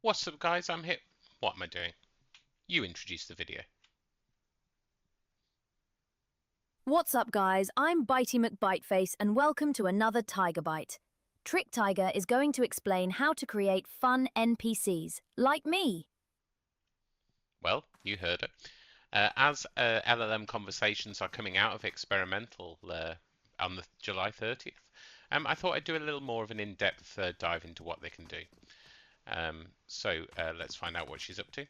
What's up, guys? I'm here. What am I doing? You introduce the video. What's up, guys? I'm Bitey McBiteface, and welcome to another Tyger Byte. Trick Tyger is going to explain how to create fun NPCs, like me. Well, you heard it. As LLM conversations are coming out of experimental on the July 30th, I thought I'd do a little more of an in-depth dive into what they can do. Let's find out what she's up to.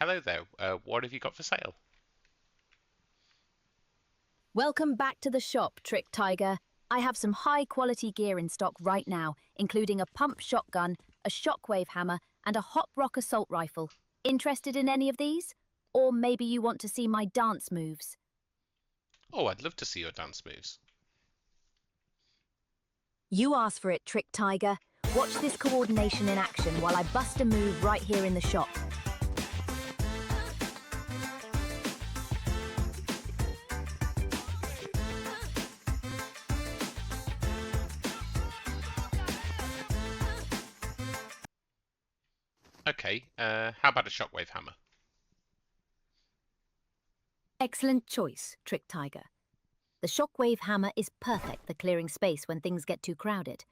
Hello there. What have you got for sale? Welcome back to the shop, Trick Tyger. I have some high-quality gear in stock right now, including a pump shotgun, a shockwave hammer, and a hot rock assault rifle. Interested in any of these? Or maybe you want to see my dance moves? Oh, I'd love to see your dance moves. You asked for it, Trick Tyger. Watch this coordination in action while I bust a move right here in the shop. Okay, how about a shockwave hammer? Excellent choice, Trick Tyger. The shockwave hammer is perfect for clearing space when things get too crowded.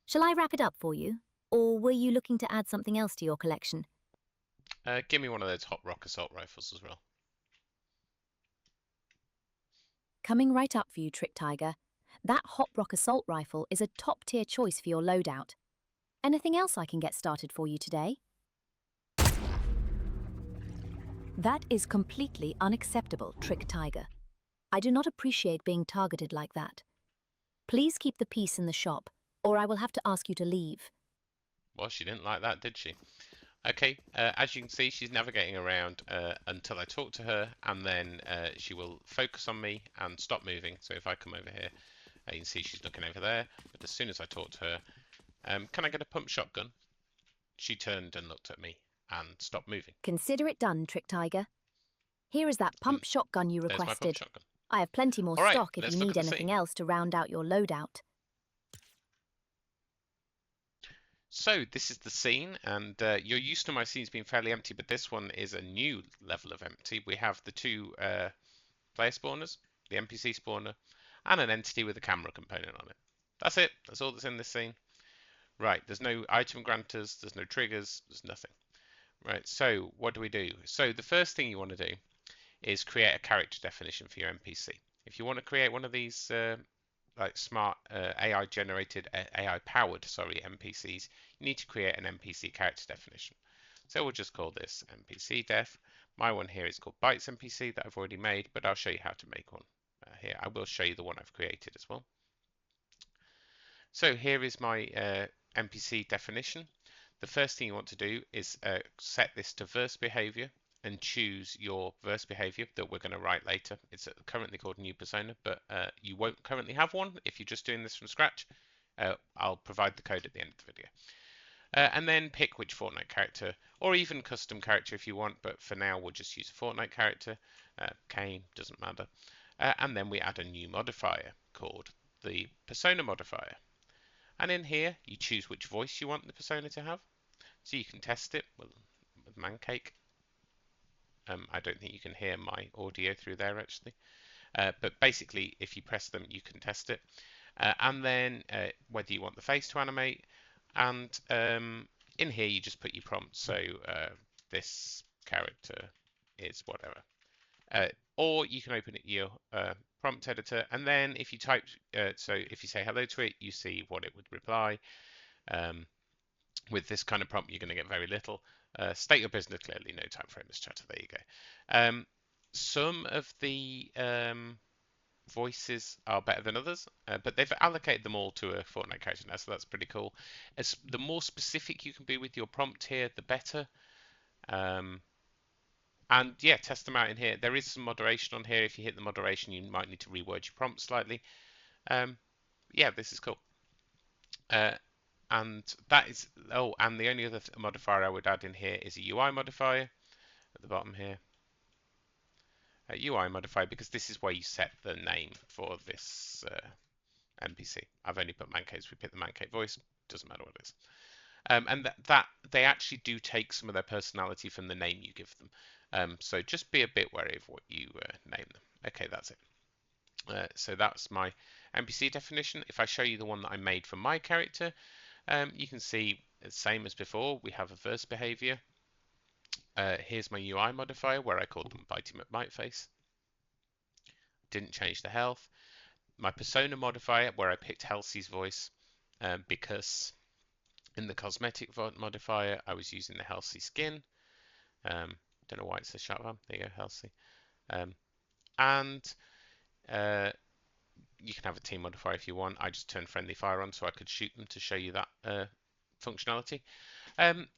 Shall I wrap it up for you? Or were you looking to add something else to your collection? Give me one of those hot rock assault rifles as well. Coming right up for you, Trick Tyger. That hot rock assault rifle is a top-tier choice for your loadout. Anything else I can get started for you today? That is completely unacceptable, Trick Tyger. I do not appreciate being targeted like that. Please keep the peace in the shop, or I will have to ask you to leave. Well, she didn't like that, did she? Okay, as you can see, she's navigating around until I talk to her, and then she will focus on me and stop moving. So if I come over here, you can see she's looking over there. But as soon as I talk to her, can I get a pump shotgun? She turned and looked at me and stopped moving. Consider it done, Trick Tyger. Here is that pump shotgun you There's my pump requested. shotgun. I have plenty more All right, stock if let's you look at need the anything scene. else to round out your loadout. So this is the scene, and you're used to my scenes being fairly empty, but this one is a new level of empty. We have the two player spawners, the NPC spawner, and an entity with a camera component on it. That's it. That's all that's in this scene. Right, there's no item granters, there's no triggers, there's nothing. Right, so what do we do? So the first thing you want to do is create a character definition for your NPC. If you want to create one of these like smart AI generated, AI powered, sorry, NPCs, you need to create an NPC character definition. So we'll just call this NPC def. My one here is called Bytes NPC that I've already made, but I'll show you how to make one here. I will show you the one I've created as well. So here is my NPC definition. The first thing you want to do is set this to verse behavior and choose your verse behavior that we're going to write later. It's currently called new persona, but you won't currently have one if you're just doing this from scratch. I'll provide the code at the end of the video. And then pick which Fortnite character, or even custom character if you want, but for now we'll just use a Fortnite character. Kane, doesn't matter. And then we add a new modifier called the persona modifier. And in here, you choose which voice you want the persona to have. So you can test it with Mancake. I don't think you can hear my audio through there actually. But basically, if you press them, you can test it. And then whether you want the face to animate. And in here, you just put your prompt. So this character is whatever. Or you can open it your prompt editor, and then if you type, so if you say hello to it, you see what it would reply. With this kind of prompt, you're going to get very little. State your business clearly, no time frame is chatter. There you go. Some of the voices are better than others, but they've allocated them all to a Fortnite character now, so that's pretty cool. As the more specific you can be with your prompt here, the better. And yeah, test them out in here. There is some moderation on here. If you hit the moderation, you might need to reword your prompt slightly. Yeah, this is cool. And that is, oh, and the only other modifier I would add in here is a UI modifier at the bottom here. A UI modifier, because this is where you set the name for this NPC. I've only put Mancake, so we pick the Mancake voice, doesn't matter what it is. And that they actually do take some of their personality from the name you give them. So just be a bit wary of what you name them. Okay, that's it. So that's my NPC definition. If I show you the one that I made for my character, you can see the same as before. We have a verse behavior. Here's my UI modifier where I called them Bitey McBiteface. Didn't change the health. My persona modifier where I picked Halsey's voice because in the cosmetic modifier I was using the Halsey skin. Don't know why it's a shotgun. There you go, Halsey. And you can have a team modifier if you want. I just turned friendly fire on so I could shoot them to show you that functionality.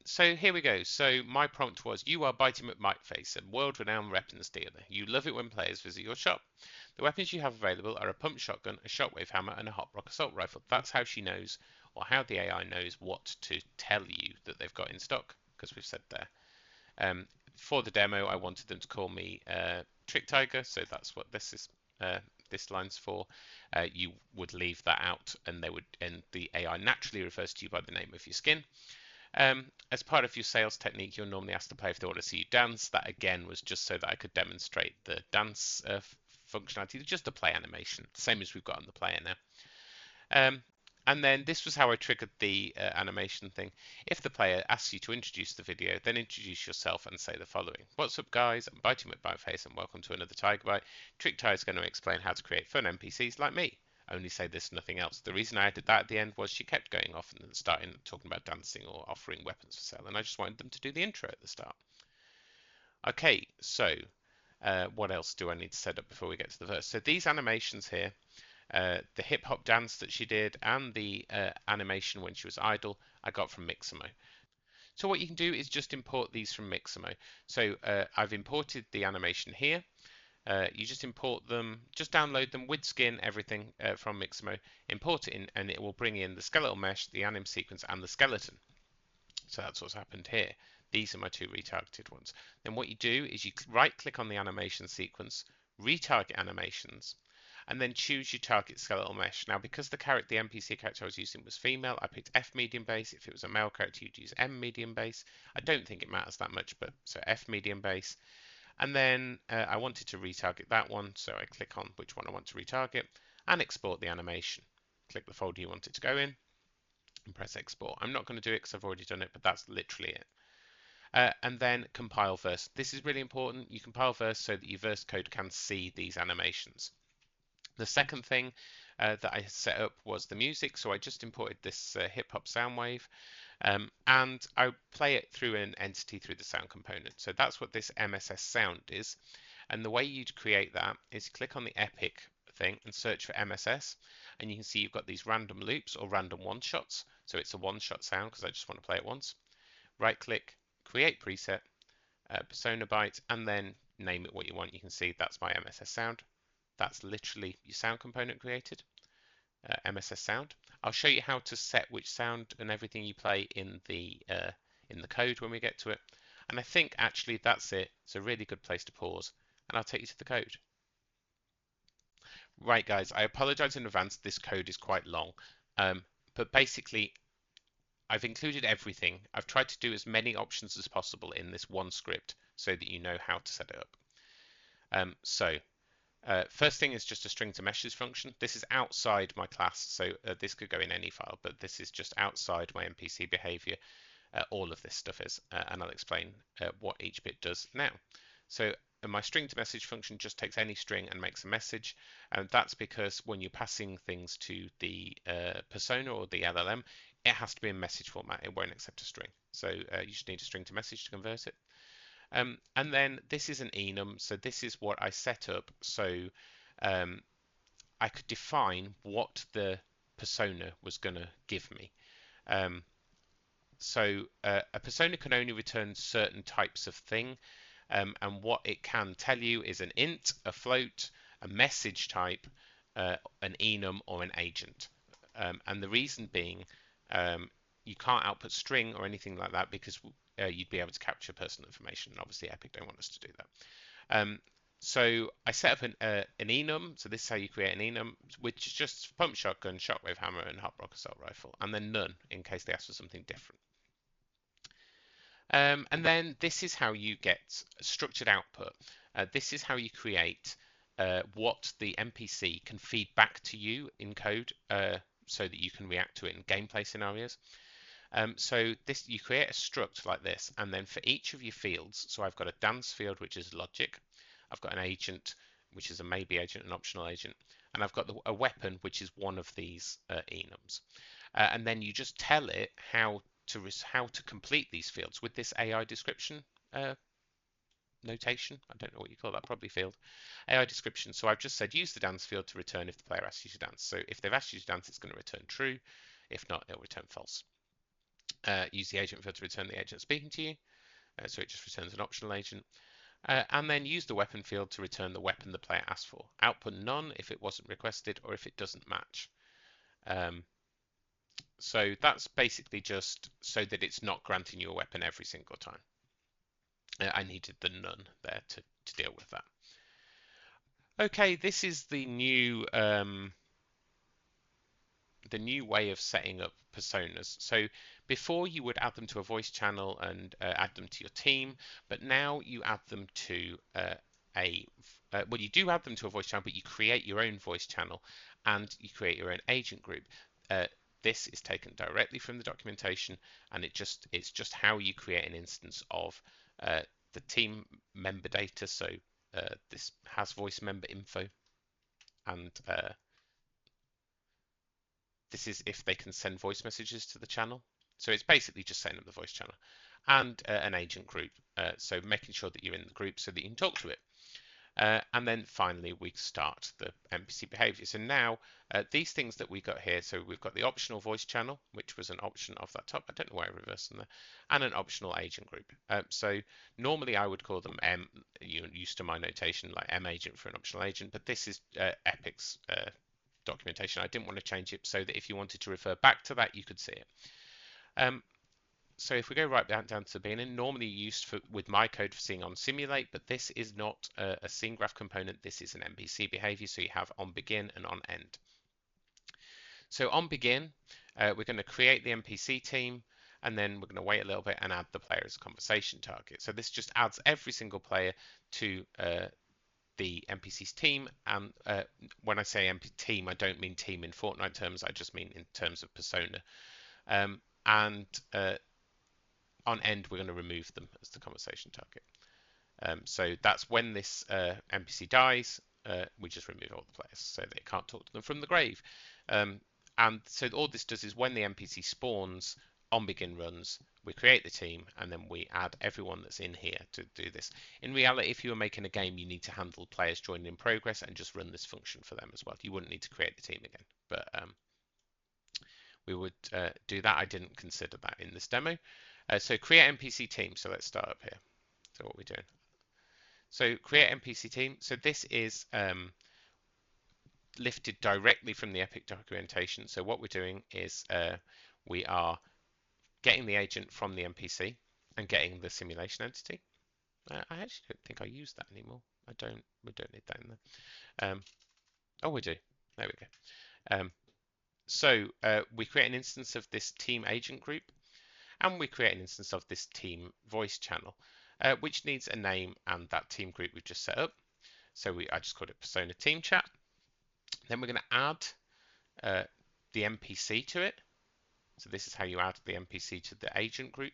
So here we go. So my prompt was, you are Bitey McBiteface, a world-renowned weapons dealer. You love it when players visit your shop. The weapons you have available are a pump shotgun, a shockwave hammer, and a hot rock assault rifle. That's how she knows, or how the AI knows what to tell you that they've got in stock, because we've said there. For the demo, I wanted them to call me Trick Tiger, so that's what this is. This line's for. You would leave that out, and the AI naturally refers to you by the name of your skin. As part of your sales technique, you're normally asked to play if they want to see you dance. That again was just so that I could demonstrate the dance functionality, just the play animation, the same as we've got on the player now. And then this was how I triggered the animation thing. If the player asks you to introduce the video, then introduce yourself and say the following. What's up, guys? I'm Bitey McBiteface and welcome to another Tyger Byte. Trick Tyger is going to explain how to create fun NPCs like me. Only say this, nothing else. The reason I added that at the end was she kept going off and starting talking about dancing or offering weapons for sale, and I just wanted them to do the intro at the start. Okay, so what else do I need to set up before we get to the verse? So these animations here, the hip hop dance that she did and the animation when she was idle, I got from Mixamo. So what you can do is just import these from Mixamo. So I've imported the animation here. You just import them, just download them with skin, everything from Mixamo, import it in, and it will bring in the skeletal mesh, the anim sequence, and the skeleton. So that's what's happened here. These are my two retargeted ones. Then what you do is you right click on the animation sequence, retarget animations, and then choose your target skeletal mesh. Now, because the NPC character I was using was female, I picked F medium base. If it was a male character, you'd use M medium base. I don't think it matters that much, but so F medium base. And then I wanted to retarget that one, so I click on which one I want to retarget and export the animation. Click the folder you want it to go in and press export. I'm not going to do it because I've already done it, but that's literally it. And then compile verse. This is really important. You compile verse so that your verse code can see these animations. The second thing that I set up was the music, so I just imported this hip hop sound wave, and I play it through an entity through the sound component. So that's what this MSS sound is, and the way you'd create that is click on the Epic thing and search for MSS, and you can see you've got these random loops or random one-shots. So it's a one-shot sound because I just want to play it once. Right-click, create preset, persona byte, and then name it what you want. You can see that's my MSS sound. That's literally your sound component created, MSS sound. I'll show you how to set which sound and everything you play in the code when we get to it. And I think actually that's it. It's a really good place to pause, and I'll take you to the code. Right, guys, I apologize in advance. This code is quite long, but basically I've included everything. I've tried to do as many options as possible in this one script so that you know how to set it up. First thing is just a string to meshes function. This is outside my class, so this could go in any file, but this is just outside my NPC behavior. All of this stuff is, and I'll explain what each bit does now. So my string to message function just takes any string and makes a message, and that's because when you're passing things to the persona or the LLM, it has to be in message format. It won't accept a string. So you just need a string to message to convert it. And then this is an enum, so this is what I set up so I could define what the persona was going to give me. So a persona can only return certain types of thing, and what it can tell you is an int, a float, a message type, an enum, or an agent. And the reason being, you can't output string or anything like that because you'd be able to capture personal information, and obviously Epic don't want us to do that. So I set up an enum, so this is how you create an enum, which is just pump shotgun, shockwave hammer, and hot rock assault rifle, and then none in case they ask for something different. And then this is how you get structured output. This is how you create what the NPC can feed back to you in code so that you can react to it in gameplay scenarios. So this, you create a struct like this, and then for each of your fields, so I've got a dance field, which is logic. I've got an agent, which is a maybe agent, an optional agent, and I've got a weapon, which is one of these enums. And then you just tell it how to complete these fields with this AI description notation. I don't know what you call that, probably field. AI description. So I've just said use the dance field to return if the player asks you to dance. So if they've asked you to dance, it's going to return true. If not, it'll return false. Use the agent field to return the agent speaking to you. So it just returns an optional agent. And then use the weapon field to return the weapon the player asked for. Output none if it wasn't requested or if it doesn't match. So that's basically just so that it's not granting you a weapon every single time. I needed the none there to deal with that. Okay, this is the new way of setting up personas. So before you would add them to a voice channel and add them to your team, but now you add them to well, you do add them to a voice channel, but you create your own voice channel and you create your own agent group. This is taken directly from the documentation, and it's just how you create an instance of the team member data. So this has voice member info, and this is if they can send voice messages to the channel. So it's basically just setting up the voice channel and an agent group. So making sure that you're in the group so that you can talk to it. And then finally, we start the NPC behavior. So now these things that we got here, so we've got the optional voice channel, which was an option of that top. I don't know why I reversed them there, and an optional agent group. So normally I would call them M, you're used to my notation, like M agent for an optional agent, but this is Epic's documentation. I didn't want to change it so that if you wanted to refer back to that, you could see it. So if we go right down to the beginning, normally used with my code for seeing on simulate, but this is not a Scenegraph component. This is an NPC behavior. So you have on begin and on end. So on begin, we're going to create the NPC team, and then we're going to wait a little bit and add the player as a conversation target. So this just adds every single player to the NPC's team. And when I say team, I don't mean team in Fortnite terms. I just mean in terms of persona. On end, we're going to remove them as the conversation target. So that's when this NPC dies, we just remove all the players so they can't talk to them from the grave. And so all this does is when the NPC spawns, on begin runs, we create the team, and then we add everyone that's in here to do this. In reality, if you were making a game, you need to handle players joining in progress and just run this function for them as well. You wouldn't need to create the team again, but we would do that. I didn't consider that in this demo. So create NPC team. So let's start up here. So what we're doing. So create NPC team. So this is lifted directly from the Epic documentation. So what we're doing is we are getting the agent from the NPC and getting the simulation entity. I actually don't think I use that anymore. We don't need that in there. Oh, we do. There we go. So we create an instance of this team agent group, and we create an instance of this team voice channel, which needs a name and that team group we've just set up. So I just called it Persona Team Chat. Then we're going to add the NPC to it. So this is how you add the NPC to the agent group.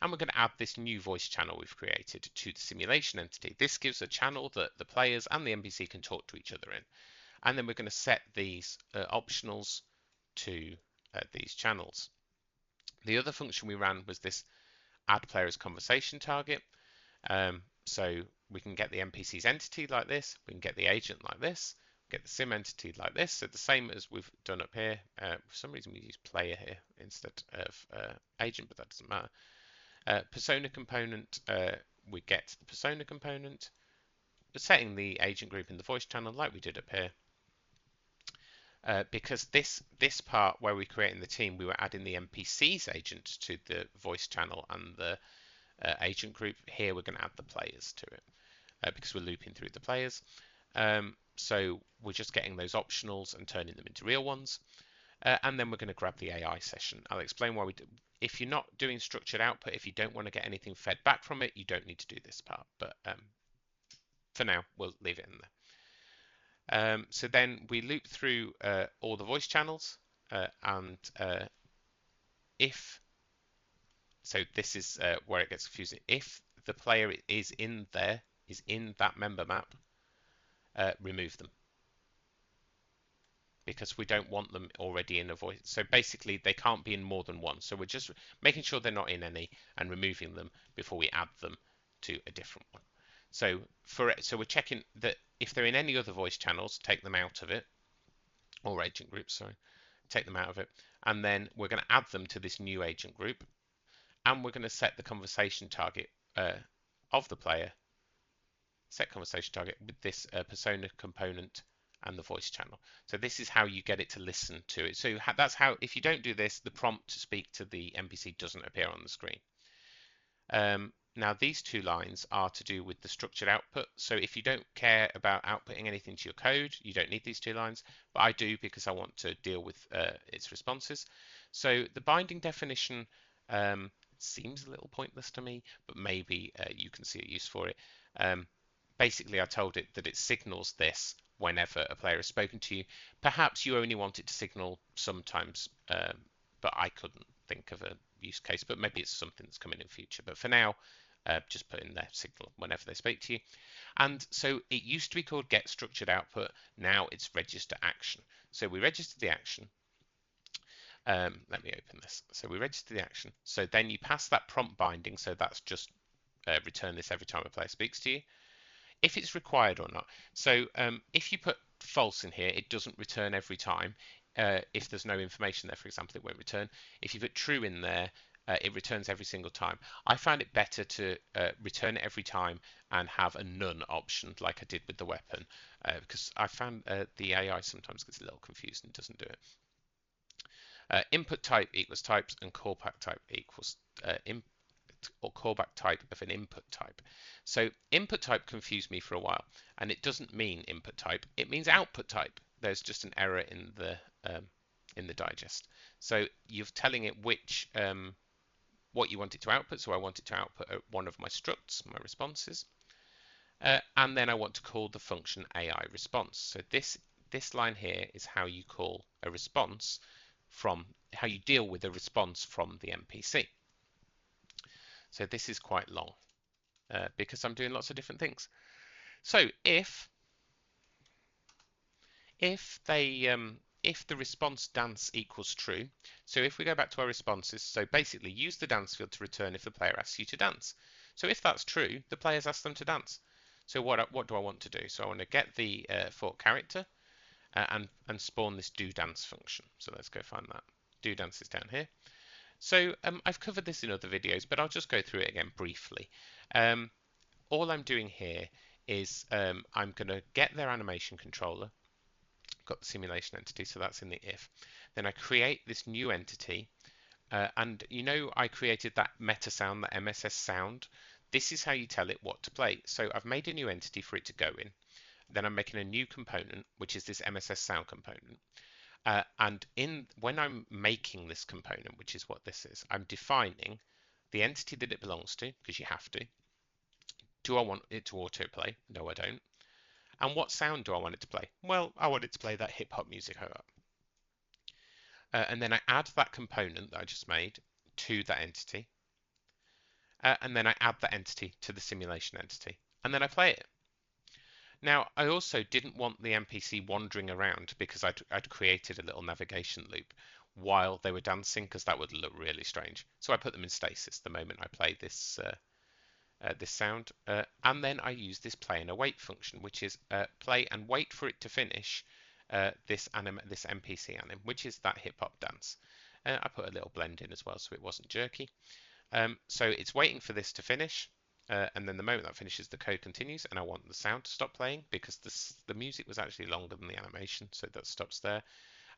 And we're going to add this new voice channel we've created to the simulation entity. This gives a channel that the players and the NPC can talk to each other in. And then we're going to set these optionals to these channels. The other function we ran was this add player as conversation target. So we can get the NPC's entity like this, we can get the agent like this, get the sim entity like this. So the same as we've done up here. For some reason we use player here instead of agent, but that doesn't matter. Persona component, we get the persona component, setting the agent group in the voice channel like we did up here. Because this part where we're creating the team, we were adding the NPC's agent to the voice channel and the agent group. Here we're going to add the players to it because we're looping through the players. So we're just getting those optionals and turning them into real ones. And then we're going to grab the AI session. I'll explain why we do. If you're not doing structured output, if you don't want to get anything fed back from it, you don't need to do this part. But for now, we'll leave it in there. So then we loop through all the voice channels, and if so, this is where it gets confusing. If the player is in that member map, remove them, because we don't want them already in a voice. So basically, they can't be in more than one. So we're just making sure they're not in any and removing them before we add them to a different one. So we're checking that if they're in any other voice channels, take them out of it, or agent groups, sorry, take them out of it, and then we're going to add them to this new agent group, and we're going to set the conversation target of the player, set conversation target with this persona component and the voice channel. So this is how you get it to listen to it. So that's how, if you don't do this, the prompt to speak to the NPC doesn't appear on the screen. Now these two lines are to do with the structured output. So if you don't care about outputting anything to your code, you don't need these two lines, but I do because I want to deal with its responses. So the binding definition seems a little pointless to me, but maybe you can see a use for it. Basically, I told it that it signals this whenever a player has spoken to you. Perhaps you only want it to signal sometimes, but I couldn't think of a use case, but maybe it's something that's coming in future. But for now, just put in their signal whenever they speak to you. And so it used to be called get structured output. Now it's register action. So we register the action. Let me open this. So we register the action. So then you pass that prompt binding. So that's just return this every time a player speaks to you. If it's required or not. So if you put false in here, it doesn't return every time. If there's no information there, for example, it won't return. If you put true in there, it returns every single time. I find it better to return it every time and have a none option like I did with the weapon, because I found the AI sometimes gets a little confused and doesn't do it. Input type equals types, and callback type equals or callback type of an input type. So input type confused me for a while, and it doesn't mean input type, it means output type. There's just an error in the digest. So you're telling it which what you want it to output. So I want it to output one of my structs, my responses, and then I want to call the function AI response. So this line here is how you call a response from, how you deal with a response from the NPC. So this is quite long because I'm doing lots of different things. So if the response dance equals true, so if we go back to our responses, so basically use the dance field to return if the player asks you to dance. So if that's true, the player's asked them to dance. So what do I want to do? So I want to get the fork character and spawn this do dance function. So let's go find that. Do dance is down here. So I've covered this in other videos, but I'll just go through it again briefly. All I'm doing here is I'm going to get their animation controller. Got the simulation entity, so that's in the if. Then I create this new entity, and you know I created that meta sound, that MSS sound. This is how you tell it what to play. So I've made a new entity for it to go in. Then I'm making a new component, which is this MSS sound component. And when I'm making this component, which is what this is, I'm defining the entity that it belongs to, because you have to. Do I want it to autoplay? No, I don't. And what sound do I want it to play? Well, I want it to play that hip hop music. And then I add that component that I just made to that entity. And then I add that entity to the simulation entity. And then I play it. Now, I also didn't want the NPC wandering around because I'd created a little navigation loop while they were dancing, because that would look really strange. So I put them in stasis the moment I play this this sound, and then I use this play and await function, which is play and wait for it to finish this NPC anim, which is that hip hop dance. I put a little blend in as well so it wasn't jerky. So it's waiting for this to finish. And then the moment that finishes, the code continues, and I want the sound to stop playing because the music was actually longer than the animation, so that stops there.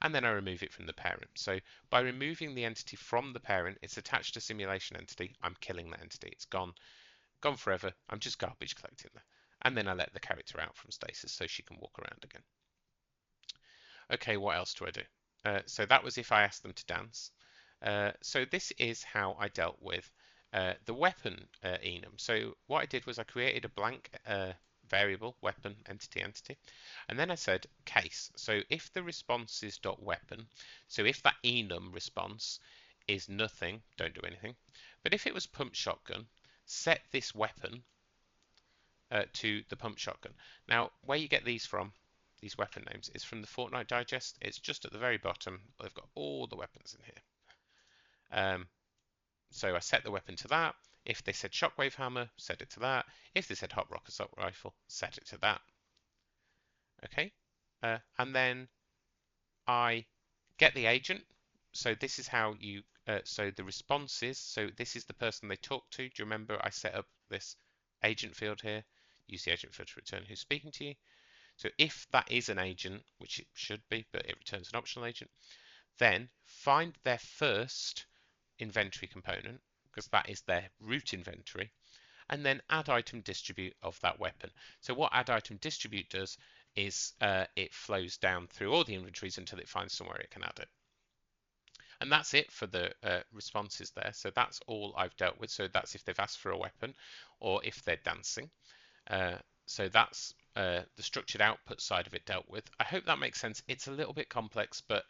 And then I remove it from the parent. So by removing the entity from the parent, it's attached to simulation entity. I'm killing that entity. It's gone forever. I'm just garbage collecting there. And then I let the character out from stasis so she can walk around again. Okay, what else do I do? So that was if I asked them to dance. So this is how I dealt with the weapon enum. So what I did was I created a blank variable, weapon, entity, and then I said case. So if the response is .weapon, so if that enum response is nothing, don't do anything. But if it was pump shotgun, set this weapon to the pump shotgun. Now, where you get these from, these weapon names, is from the Fortnite digest. It's just at the very bottom. They've got all the weapons in here. So I set the weapon to that. If they said shockwave hammer, set it to that. If they said hot rock assault rifle, set it to that. Okay, and then I get the agent. So this is how you. So the responses. So this is the person they talk to. Do you remember I set up this agent field here? Use the agent field to return who's speaking to you. So if that is an agent, which it should be, but it returns an optional agent, then find their first inventory component, because that is their root inventory, and then add item distribute of that weapon. So what add item distribute does is it flows down through all the inventories until it finds somewhere it can add it. And that's it for the responses there. So that's all I've dealt with. So that's if they've asked for a weapon or if they're dancing. So that's the structured output side of it dealt with. I hope that makes sense. It's a little bit complex, but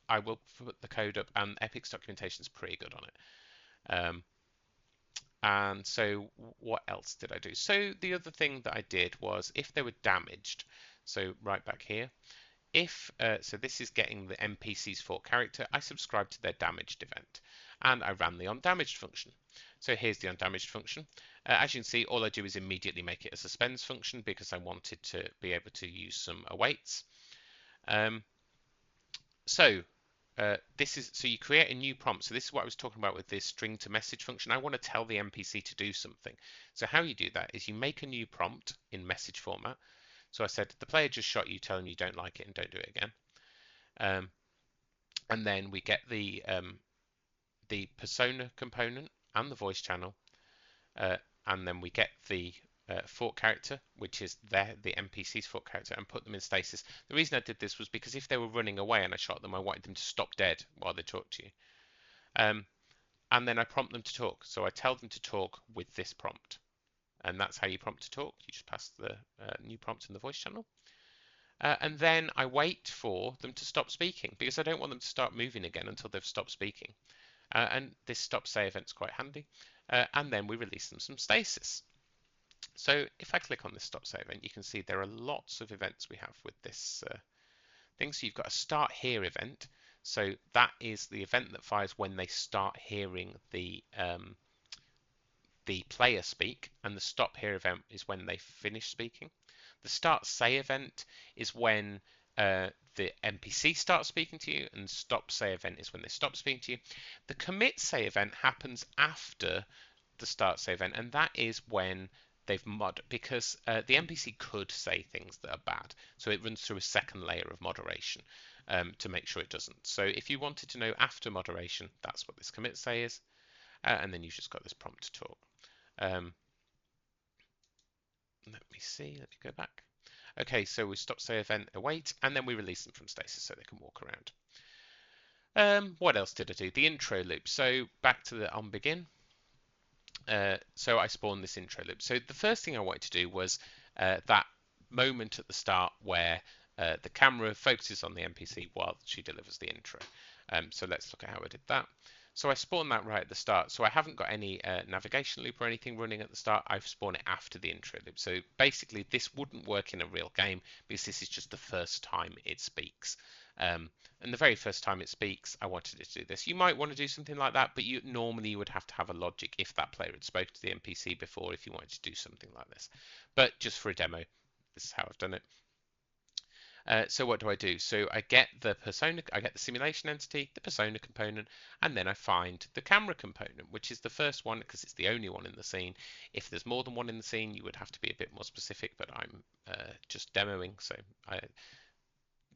I will put the code up, and Epic's documentation is pretty good on it. And so what else did I do? So the other thing that I did was if they were damaged, so right back here, if so this is getting the NPCs for character, I subscribed to their damaged event and I ran the ondamaged function. So here's the ondamaged function. As you can see, all I do is immediately make it a suspends function because I wanted to be able to use some awaits. This is so you create a new prompt. So this is what I was talking about with this string to message function. I want to tell the NPC to do something. So how you do that is you make a new prompt in message format. So I said the player just shot you, tell him you don't like it and don't do it again. And then we get the persona component and the voice channel, and then we get the fort character, which is the NPC's fort character, and put them in stasis. The reason I did this was because if they were running away and I shot them, I wanted them to stop dead while they talk to you. And then I prompt them to talk. So I tell them to talk with this prompt. And that's how you prompt to talk. You just pass the new prompt in the voice channel. And then I wait for them to stop speaking because I don't want them to start moving again until they've stopped speaking. And this stop say event's quite handy. And then we release them some stasis. So if I click on this stop say event, you can see there are lots of events we have with this thing. So you've got a start here event. So that is the event that fires when they start hearing the player speak, and the stop here event is when they finish speaking. The start say event is when the NPC starts speaking to you, and stop say event is when they stop speaking to you. The commit say event happens after the start say event, and that is when they've because the NPC could say things that are bad, so it runs through a second layer of moderation to make sure it doesn't. So if you wanted to know after moderation, that's what this commit say is, and then you've just got this prompt to talk. Let me see, let me go back. Okay, so we stop say event await, and then we release them from stasis so they can walk around. What else did I do? The intro loop. So back to the on begin. So I spawned this intro loop. So the first thing I wanted to do was that moment at the start where the camera focuses on the NPC while she delivers the intro. So let's look at how I did that. So I spawned that right at the start. So I haven't got any navigation loop or anything running at the start. I've spawned it after the intro loop. So basically this wouldn't work in a real game because this is just the first time it speaks. And the very first time it speaks, I wanted it to do this. You might want to do something like that, but normally you would have to have a logic if that player had spoken to the NPC before if you wanted to do something like this. But just for a demo, this is how I've done it. So what do I do? So I get the persona, I get the simulation entity, the persona component, and then I find the camera component, which is the first one because it's the only one in the scene. If there's more than one in the scene, you would have to be a bit more specific, but I'm just demoing, so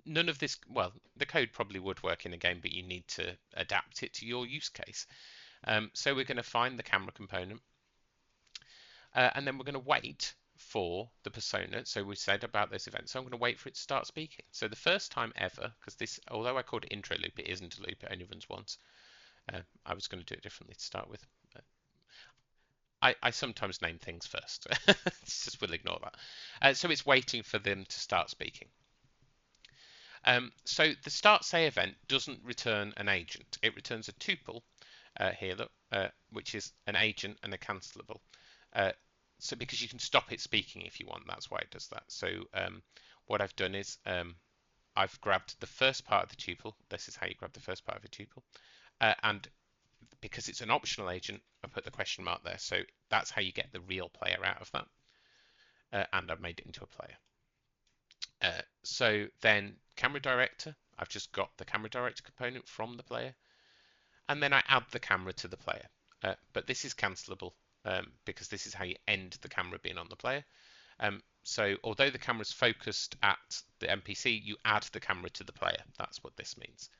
none of this, well, the code probably would work in a game, but you need to adapt it to your use case. So we're going to find the camera component, and then we're going to wait for the persona. So we said about those events. So I'm going to wait for it to start speaking. So the first time ever, because this, although I called it intro loop, it isn't a loop. It only runs once. I was going to do it differently to start with. I sometimes name things first. Just we'll ignore that. So it's waiting for them to start speaking. So the start say event doesn't return an agent. It returns a tuple here, look, which is an agent and a cancelable. So because you can stop it speaking if you want, that's why it does that. So what I've done is I've grabbed the first part of the tuple. This is how you grab the first part of a tuple. And because it's an optional agent, I put the question mark there. So that's how you get the real player out of that. And I've made it into a player. So then camera director, I've just got the camera director component from the player. And then I add the camera to the player. But this is cancelable because this is how you end the camera being on the player. So although the camera is focused at the NPC, you add the camera to the player. That's what this means.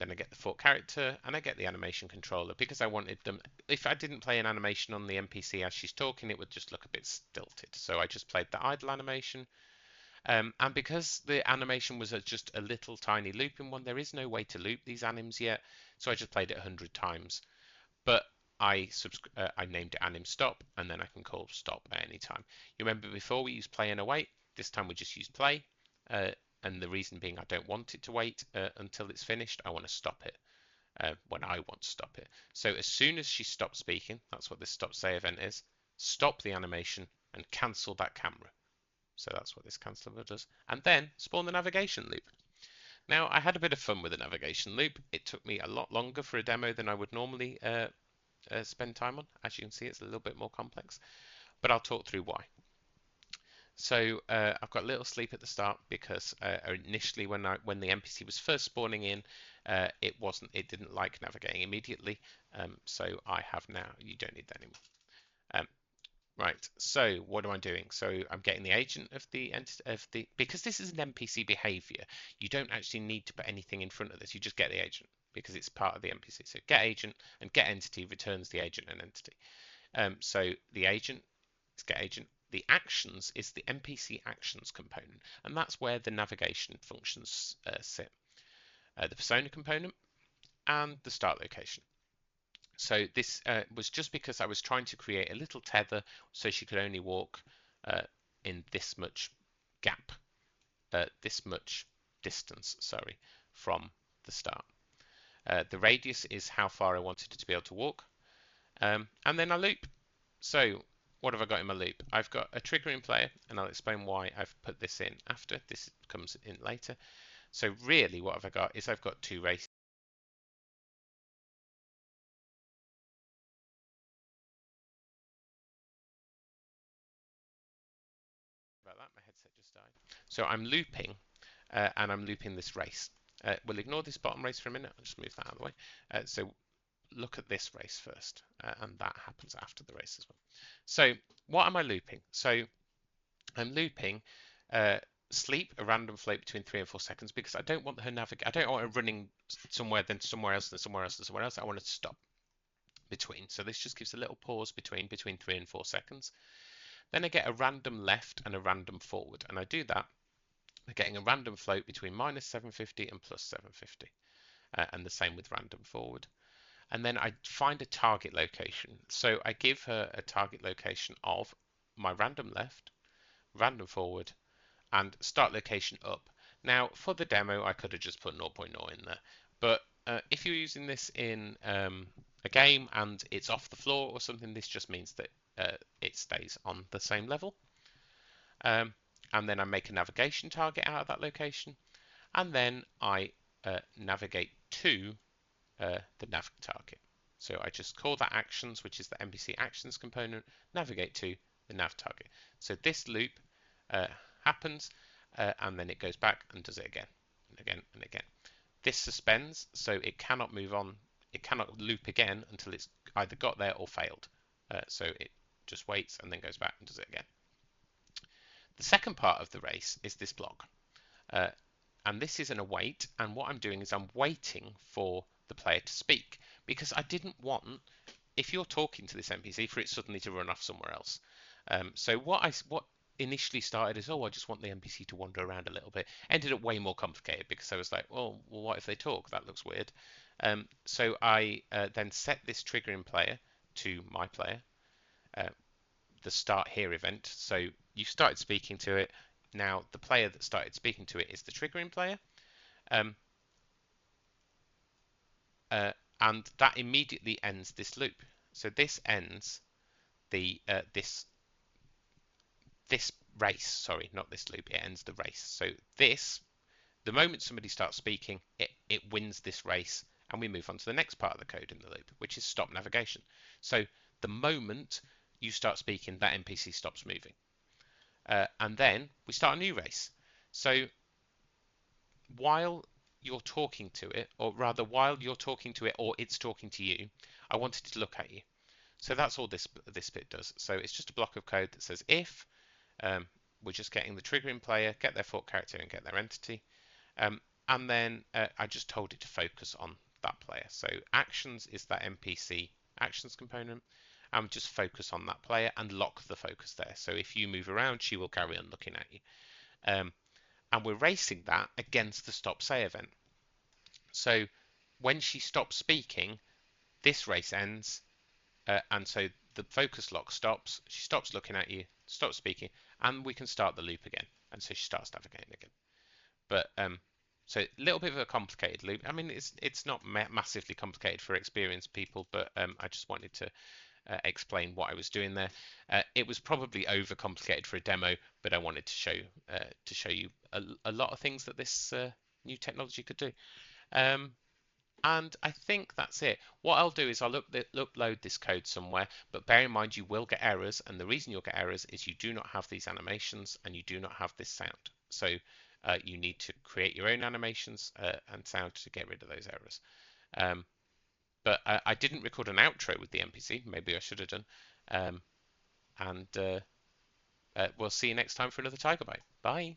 Then I get the Fort character and I get the animation controller because I wanted them. If I didn't play an animation on the NPC as she's talking, it would just look a bit stilted. So I just played the idle animation. And because the animation was just a little tiny looping one, there is no way to loop these anims yet. So I just played it 100 times. But I named it anim stop, and then I can call stop at any time. You remember before we used play and await. This time we just use play. And the reason being I don't want it to wait until it's finished. I want to stop it when I want to stop it. So as soon as she stops speaking, that's what this stop say event is, stop the animation and cancel that camera. So that's what this canceler does. And then spawn the navigation loop. Now I had a bit of fun with the navigation loop. It took me a lot longer for a demo than I would normally spend time on. As you can see, it's a little bit more complex, but I'll talk through why. So I've got a little sleep at the start because initially when the NPC was first spawning in, it didn't like navigating immediately. So I have now. You don't need that anymore. Right. So what am I doing? So I'm getting the agent of the because this is an NPC behavior. You don't actually need to put anything in front of this. You just get the agent because it's part of the NPC. So get agent and get entity returns the agent and entity. So the agent is get agent. The actions is the NPC actions component, and that's where the navigation functions sit. The persona component and the start location. So this was just because I was trying to create a little tether so she could only walk in this much gap, this much distance, sorry, from the start. The radius is how far I wanted it to be able to walk. And then I loop. So what have I got in my loop? I've got a trigger in player, and I'll explain why I've put this in after. This comes in later. So really what have I got is I've got two races. About that, my headset just died. So I'm looping, and I'm looping this race. We'll ignore this bottom race for a minute. I'll just move that out of the way. So look at this race first, and that happens after the race as well. So what am I looping? So I'm looping sleep, a random float between 3 and 4 seconds because I don't want her I don't want her running somewhere, then somewhere else, then somewhere else, then somewhere else. I want her to stop between. So this just gives a little pause between 3 and 4 seconds. Then I get a random left and a random forward, and I do that by getting a random float between minus 750 and plus 750, and the same with random forward. And then I find a target location. So I give her a target location of my random left, random forward, and start location up. Now for the demo, I could have just put 0.0 in there, but if you're using this in a game and it's off the floor or something, this just means that it stays on the same level. And then I make a navigation target out of that location, and then I navigate to the nav target. So I just call that actions, which is the NPC actions component, navigate to the nav target. So this loop happens, and then it goes back and does it again and again and again. This suspends, so it cannot move on. It cannot loop again until it's either got there or failed. So it just waits and then goes back and does it again. The second part of the race is this block. And this is an await, and what I'm doing is I'm waiting for the player to speak because I didn't want, if you're talking to this NPC, for it suddenly to run off somewhere else. So what initially started as, oh, I just want the NPC to wander around a little bit, ended up way more complicated because I was like, well, what if they talk? That looks weird. So I then set this triggering player to my player, uh, the start here event. So you started speaking to it. Now the player that started speaking to it is the triggering player, um, uh, and that immediately ends this loop. So this ends the this race. Sorry, not this loop. It ends the race. So this, the moment somebody starts speaking, it wins this race, and we move on to the next part of the code in the loop, which is stop navigation. So the moment you start speaking, that NPC stops moving. And then we start a new race. So while you're talking to it, or rather while you're talking to it or it's talking to you, I wanted to look at you. So that's all this bit does. So it's just a block of code that says if we're just getting the triggering player, get their fork character and get their entity. And then I just told it to focus on that player. So actions is that NPC actions component, and just focus on that player and lock the focus there. So if you move around, she will carry on looking at you. And we're racing that against the stop say event. So when she stops speaking, this race ends, and so the focus lock stops. She stops looking at you, stops speaking, and we can start the loop again. And so she starts navigating again. But so a little bit of a complicated loop. I mean, it's not massively complicated for experienced people, but I just wanted to explain what I was doing there. It was probably overcomplicated for a demo, but I wanted to show you a lot of things that this new technology could do. And I think that's it. What I'll do is I'll upload this code somewhere, but bear in mind you will get errors, and the reason you'll get errors is you do not have these animations and you do not have this sound. So you need to create your own animations and sound to get rid of those errors. But I didn't record an outro with the NPC. Maybe I should have done. And we'll see you next time for another Tyger Byte. Bye.